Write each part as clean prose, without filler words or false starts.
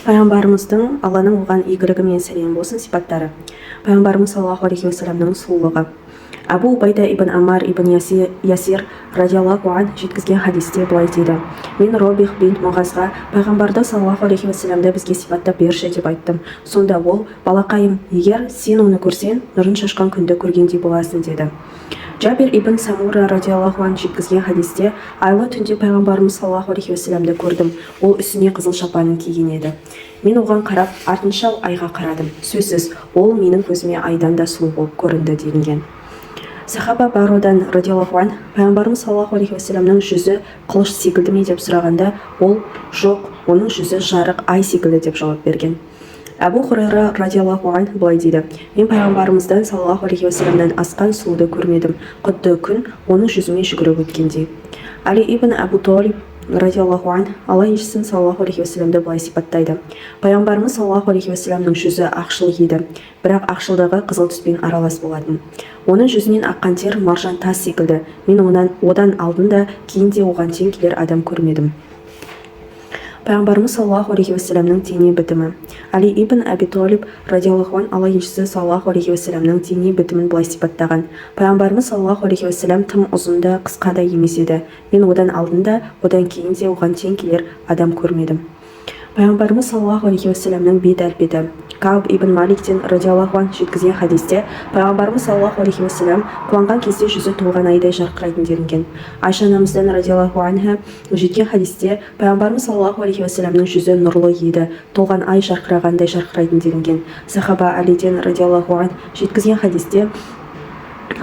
Пайғамбарымыздың Алланың оған игілігі мен сәлем болсын сипаттары. Пайғамбарымыз саллаллаху алейхи уассаламның сұлулығы. Абу Убайда ибн Амар ибн Ясир радиаллаху ан жеткізген хадисте былай дейді: мен Робих бин Муғазға пайғамбарды саллаллаху алейхи уассаламды бізге сипаттап берші деп айттым. Сонда ол: балақайым, егер сен оны көрсең, нұрын шашқан күнді көргендей боласың деді. Джабир ибн Самура радиаллаху ан жеткізген хадисте: айлы түнде пайғамбарымыз саллаллаху алейхи уассаламды көрдім. Ол үстіне қызыл шапанын киген еді. Мен оған қарап, артынша айға қарадым. Сөзсіз, ол менің көзіме айдан да сұлу болып көрінді делінген. Сахаба Бародан радиаллаху ан пайғамбарымыз саллаллаху алейхи уассаламның жүзі қылыш секілді ме деп сұрағанда, ол: жоқ, оның жүзі жарық ай секілді деп жауап берген. Абу Хурайра радиаллаху ан былай дейді: мен пайғамбарымыздан саллаллаху алейхи уассаламнан асқан сұлуды көрмедім, құдды күн оның жүзіме жүгіріп өткендей. Али ибн Абу Талиб радиаллаху ан Алла елшісін саллаллаху алейхи уассаламды былай сипаттайды: пайғамбарымыз саллаллаху алейхи уассаламның жүзі ақшыл еді, бірақ ақшылдығы қызыл түспен аралас болатын. Оның жүзінен аққан тер маржан тас секілді. Мен одан алдын да кейін де оған тең келер адам көрмедім. Пайғамбарымыз саллаллаху алейхи уассаламның дене бітімі. Али ибн Аби Талиб радиаллаху ан Алла елшісі саллаллаху алейхи уассаламның дене бітімін былай сипаттаған: пайғамбарымыз саллаллаху алейхи уассалам тым ұзын да қысқа да емес еді. Мен одан алдын да одан кейін де оған тең келер адам көрмедім. Пайғамбарымыз саллаллаху алейхи уассаламның бет әлпеті. Кааб ибн Маликтен радиаллаху ан жеткізген хадисте: пайғамбарымыз саллаллаху алейхи уассалам қуанған кезде жүзі толған айдай жарқырайтын делінген. Айша анамыздан радиаллаху анха жеткен хадисте: пайғамбарымыз саллаллаху алейхи уассаламның жүзі нұрлы еді, толған ай жарқырағандай жарқырайтын делінген. Сахаба Алиден радиаллаху ан жеткізген хадисте: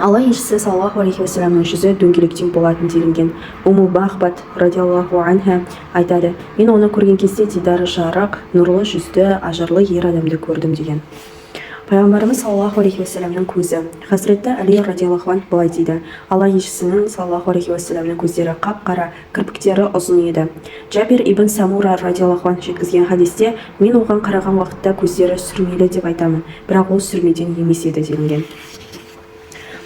Алла елшісі саллаллаху алейхи уассаламның жүзі дөңгелектен болатын делінген. Уму Бахбат радиаллаху анха айтады: мен оны көрген кезде дидары жарық, нұрлы жүзді, ажарлы ер адамды көрдім деген. Пайғамбарымыз саллаллаху алейхи уассаламның көзі. Хазіретті Али радиаллаху ан былай дейді: Алла елшісінің саллаллаху алейхи уассаламның көздері қап-қара, кірпіктері ұзын еді. Джабир ибн Самура радиаллаху ан жеткізген хадисте: мен оған қараған уақытта көздері сүрмелі деп айтамын, бірақ ол сүрмеден емес еді делінген.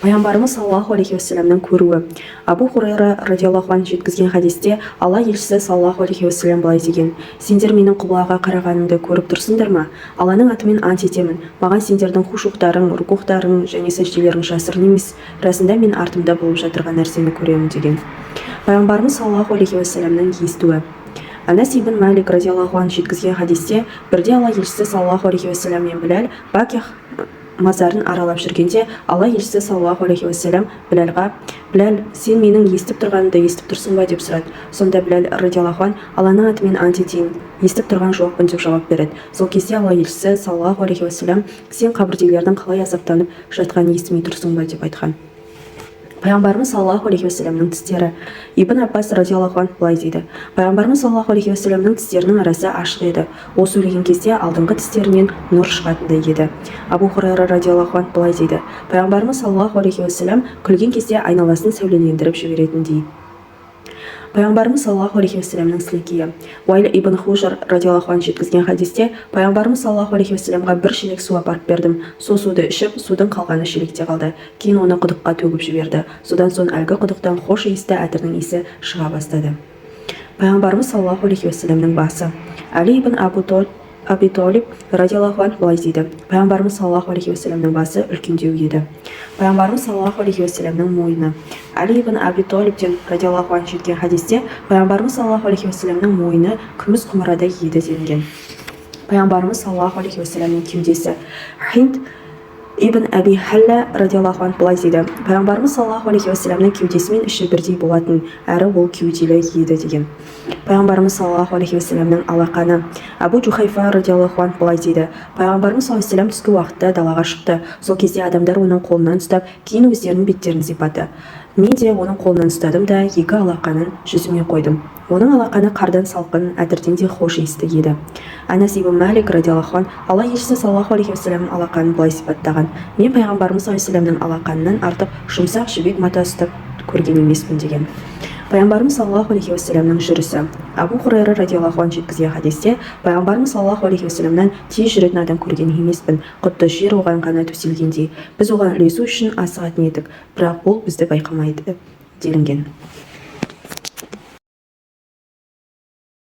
Пайғамбарымыз саллаллаху алейхи уассаламның көруі. Абу Хурайра радиаллаху ан жеткізген хадисте Алла елшісі саллаллаху алейхи уассалам былай деген: сендер менің құблаға қарағанымды көріп тұрсыңдар ма? Алланың атымен ант етемін, маған сендердің хушуқтарың, рукухтарың және сәжделерің жасырын емес, расында мен артымда болып жатырған нәрсені көремін деген. Пайғамбарымыз саллаллаху алейхи уассаламның естуі. Анас ибн Малик радиаллаху ан жеткізген хадисте: бірде Алла елшісі саллаллаху алейхи уассалам мен Біләл Баких мазарын аралап жүргенде, Алла елшісі саллаллаху алейхи уассалам Біләлға: Біләл, сен менің естіп тұрғанымды естіп тұрсың ба деп сұрады. Сонда Біләл радиаллаху ан: Алланың атымен ант етейін, естіп тұрған жоқпын деп жауап береді. Сол кезде Алла елшісі саллаллаху алейхи уассалам: сен қабірдегілердің қалай азаптанып жатқанын естімей тұрсың ба деп айтқан. Пайғамбарымыз саллаллаху алейхи уассаламның тістері. Ибн Аббас радиаллаху ан былай дейді: пайғамбарымыз саллаллаху алейхи уассаламның тістерінің арасы ашық еді. Ол сөйлеген кезде алдыңғы тістерінен нұр шығатындай еді. Абу Хурайра радиаллаху ан былай дейді: пайғамбарымыз саллаллаху алейхи уассалам күлген кезде айналасын сәулелендіріп жіберетіндей. Пайғамбарымыз саллаллаху алейхи уассаламның сілекейі. Уайл ибн Хужар радиаллаху ан жеткізген хадисте: пайғамбарымыз саллаллаху алейхи уассаламға бір шелек су апарып бердім. Сол суды ішіп, судың қалғаны шелекте қалды. Кейін оны құдыққа төгіп жіберді. Содан соң әлгі құдықтан хош иісті әтірдің иісі шыға бастады. Пайғамбарымыз саллаллаху алейхи уассаламның басы. Али ибн Аби Талиб радиаллаху ан былай дейді: пайғамбарымыз саллаллаху алейхи уассаламның басы үлкендеу еді. Пайғамбарымыз саллаллаху алейхи уассаламның мойны. Али ибн Аби Талибтен радиаллаху ан жеткен хадисте: пайғамбарымыз саллаллаху алейхи уассаламның мойны күміс құмырадай еді делінген. Пайғамбарымыз саллаллаху алейхи уассаламның кеудесі. Хинд ибн Аби Халла радиаллаху ан былай дейді: пайғамбарымыз саллаллаху алейхи уассаламның кеудесі мен іші бірдей болатын, әрі ол кеуделі еді деген. Пайғамбарымыз саллаллаху алейхи уассаламның алақаны. Абу Джухайфа радиаллаху ан былай дейді: пайғамбарымыз саллаллаху алейхи уассалам түскі уақытта далаға шықты. Сол кезде адамдар оның қолынан ұстап, кейін өздерінің беттерін сипады. Мен де оның қолынан ұстадым да екі алақанын жүзіме қойдым. Оның алақаны қардан салқын, әтірден де хош иісті еді. Анас ибн Малик радиаллаху ан Алла елшісі саллаллаху алейхи уассаламның алақанын былай сипаттаған: мен пайғамбарымыз саллаллаху алейхи уассаламның алақанынан артық жұмсақ жібек мата ұстап көрген емеспін деген. Пайғамбарымыз саллаллаху алейхи уассаламның жүрісі. Абу Хурайра радиаллаху ан жеткізген хадисте: пайғамбарымыз саллаллаху алейхи уассаламнан тез жүретін адам көрген емеспін, құдды жер оған ғана төселгендей. Біз оған ілесу үшін асығатын едік, бірақ ол бізді байқамайды делінген.